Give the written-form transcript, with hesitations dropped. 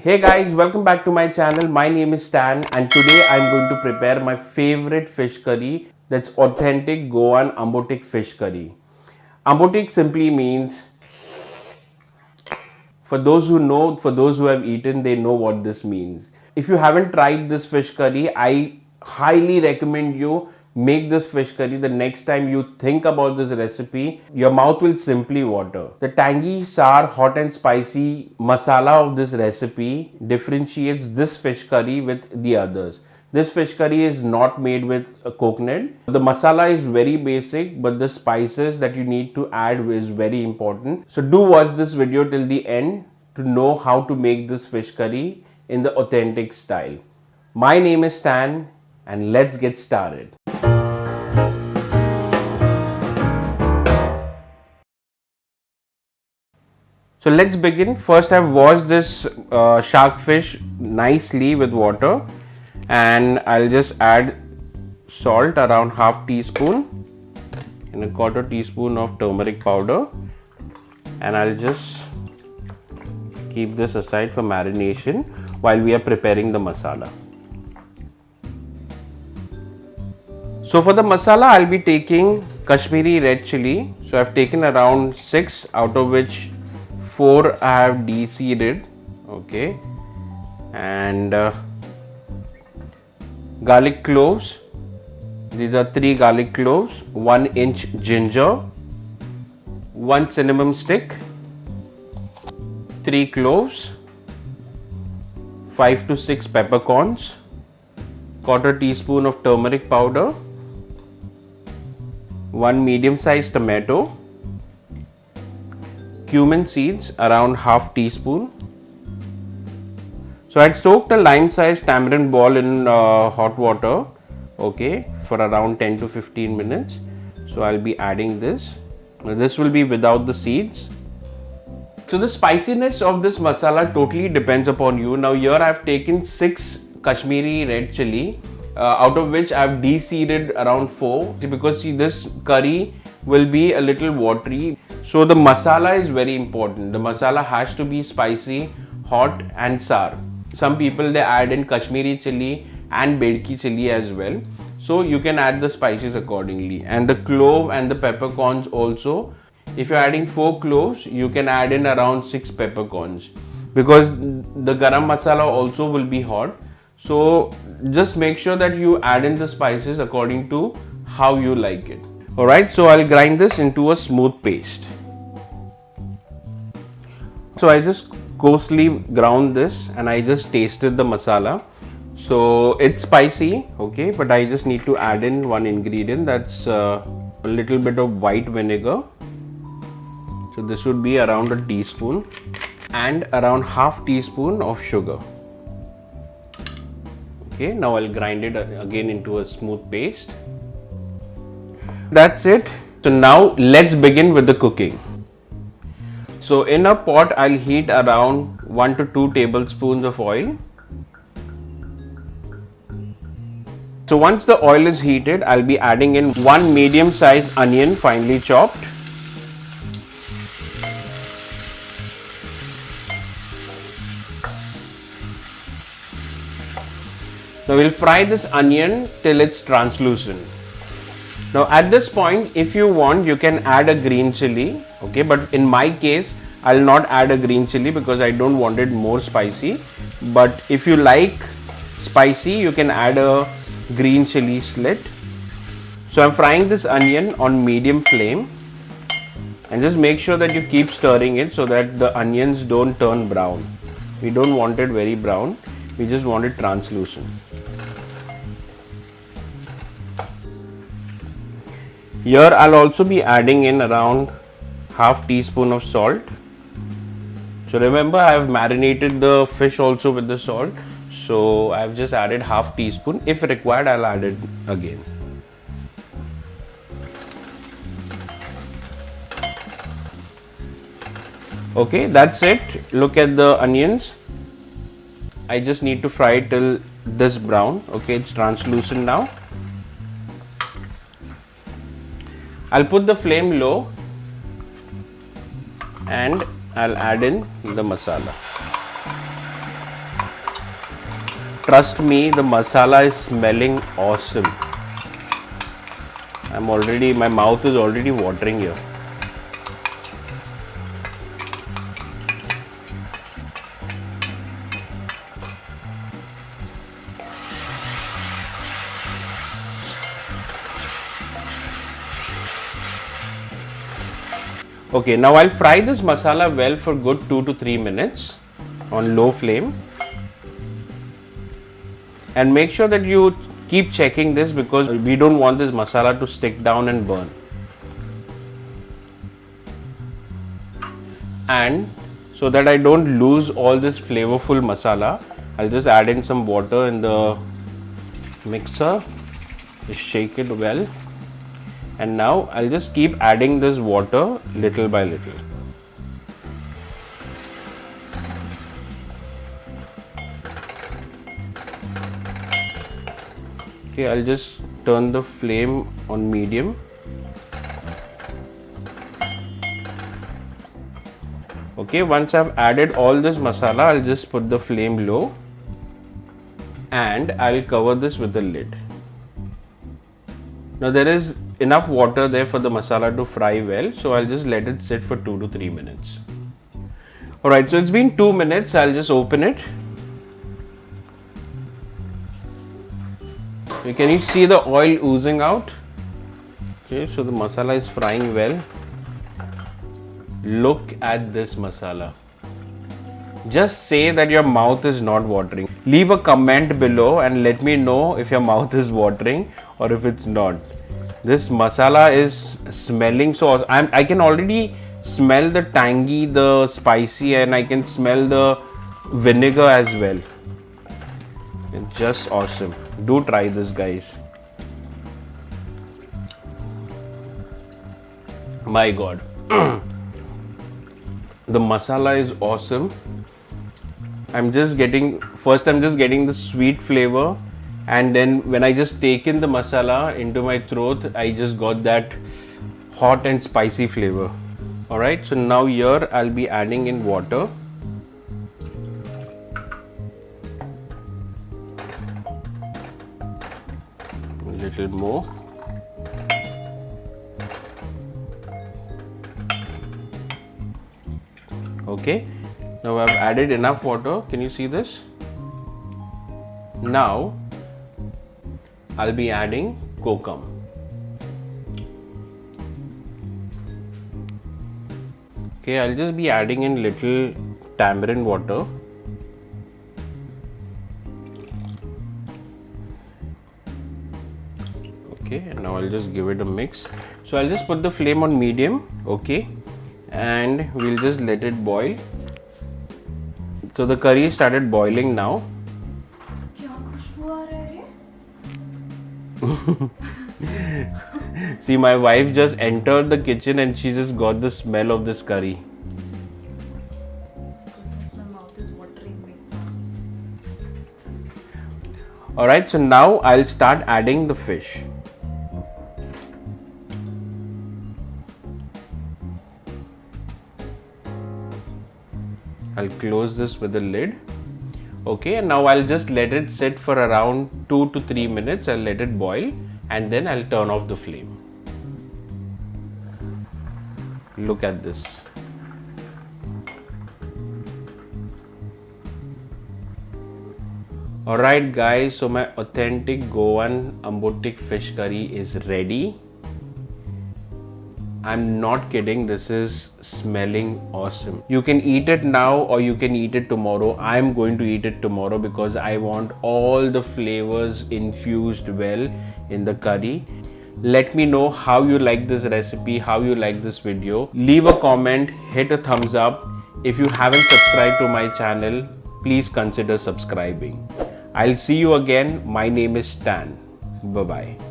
Hey guys, welcome back to my channel. My name is Stan and today I'm going to prepare my favorite fish curry, that's authentic Goan Ambot-tik fish curry. Ambot-tik simply means, for those who have eaten, they know what this means. If you haven't tried this fish curry, I highly recommend you make this fish curry. The next time you think about this recipe, your mouth will simply water. The tangy, sour, hot and spicy masala of this recipe differentiates this fish curry with the others. This fish curry is not made with a coconut. The masala is very basic, but the spices that you need to add is very important. So do watch this video till the end to know how to make this fish curry in the authentic style. My name is Stan and let's get started. So let's begin. First I've washed this shark fish nicely with water and I'll just add salt around half teaspoon and a quarter teaspoon of turmeric powder, and I'll just keep this aside for marination while we are preparing the masala. So for the masala I'll be taking Kashmiri red chili. So I've taken around 6, out of which 4 I have de-seeded, okay, and garlic cloves. These are 3 garlic cloves, 1 inch ginger, 1 cinnamon stick, 3 cloves, 5 to 6 peppercorns, quarter teaspoon of turmeric powder, 1 medium-sized tomato, cumin seeds around half teaspoon. So I had soaked a lime-sized tamarind ball in hot water, okay, for around 10 to 15 minutes. So I'll be adding this. Now this will be without the seeds. So the spiciness of this masala totally depends upon you. Now here I've taken 6 Kashmiri red chili, out of which I've de-seeded around 4, because see, this curry will be a little watery. So the masala is very important. The masala has to be spicy, hot and sour. Some people they add in Kashmiri chili and bedki chili as well. So you can add the spices accordingly. And the clove and the peppercorns also. If you're adding 4 cloves, you can add in around 6 peppercorns, because the garam masala also will be hot. So just make sure that you add in the spices according to how you like it. Alright, so I'll grind this into a smooth paste. So I just coarsely ground this and I just tasted the masala. So it's spicy, okay, but I just need to add in one ingredient, that's a little bit of white vinegar. So this would be around a teaspoon, and around half teaspoon of sugar. Okay, now I'll grind it again into a smooth paste. That's it. So now let's begin with the cooking. So in a pot I'll heat around 1 to 2 tablespoons of oil. So once the oil is heated, I'll be adding in 1 medium-sized onion finely chopped. Now we'll fry this onion till it's translucent. Now at this point, if you want, you can add a green chili, okay, but in my case I'll not add a green chili because I don't want it more spicy. But if you like spicy, you can add a green chili slit. So I'm frying this onion on medium flame, and just make sure that you keep stirring it so that the onions don't turn brown. We don't want it very brown, we just want it translucent. Here I'll also be adding in around half teaspoon of salt. So remember, I have marinated the fish also with the salt. So I've just added half teaspoon. If required, I'll add it again. Okay, that's it. Look at the onions. I just need to fry it till this brown. Okay, it's translucent now. I'll put the flame low and I'll add in the masala. trust me, the masala is smelling awesome. My mouth is already watering here. Okay, now I'll fry this masala well for good 2 to 3 minutes on low flame. And make sure that you keep checking this because we don't want this masala to stick down and burn. And so that I don't lose all this flavorful masala, I'll just add in some water in the mixer. Just shake it well. And now I'll just keep adding this water little by little. Okay, I'll just turn the flame on medium. Okay, once I've added all this masala, I'll just put the flame low and I'll cover this with the lid. Now there is enough water there for the masala to fry well, so I'll just let it sit for 2 to 3 minutes. Alright, so it's been 2 minutes, I'll just open it. Can you see the oil oozing out? Okay, so the masala is frying well. Look at this masala. Just say that your mouth is not watering. Leave a comment below and let me know if your mouth is watering or if it's not. This masala is smelling so awesome. I can already smell the tangy, the spicy, and I can smell the vinegar as well. It's just awesome. Do try this, guys. My God. The masala is awesome. I'm just getting the sweet flavor, and then when I just take in the masala into my throat, I just got that hot and spicy flavor. Alright, so now here I'll be adding in water. A little more. Okay, now I've added enough water. Can you see this? Now I'll be adding kokum. Okay, I'll just be adding in little tamarind water. Okay, and now I'll just give it a mix. So I'll just put the flame on medium. Okay, and we'll just let it boil. So the curry started boiling now. See, my wife just entered the kitchen and she just got the smell of this curry. My mouth is watering. Alright, so now I'll start adding the fish. I'll close this with the lid. Okay, and now I'll just let it sit for around 2 to 3 minutes. I'll let it boil and then I'll turn off the flame. Look at this. Alright guys, so my authentic Goan Ambot-tik fish curry is ready. I'm not kidding, this is smelling awesome. You can eat it now or you can eat it tomorrow. I'm going to eat it tomorrow because I want all the flavors infused well in the curry. Let me know how you like this recipe, how you like this video. Leave a comment, hit a thumbs up. If you haven't subscribed to my channel, please consider subscribing. I'll see you again. My name is Stan. Bye-bye.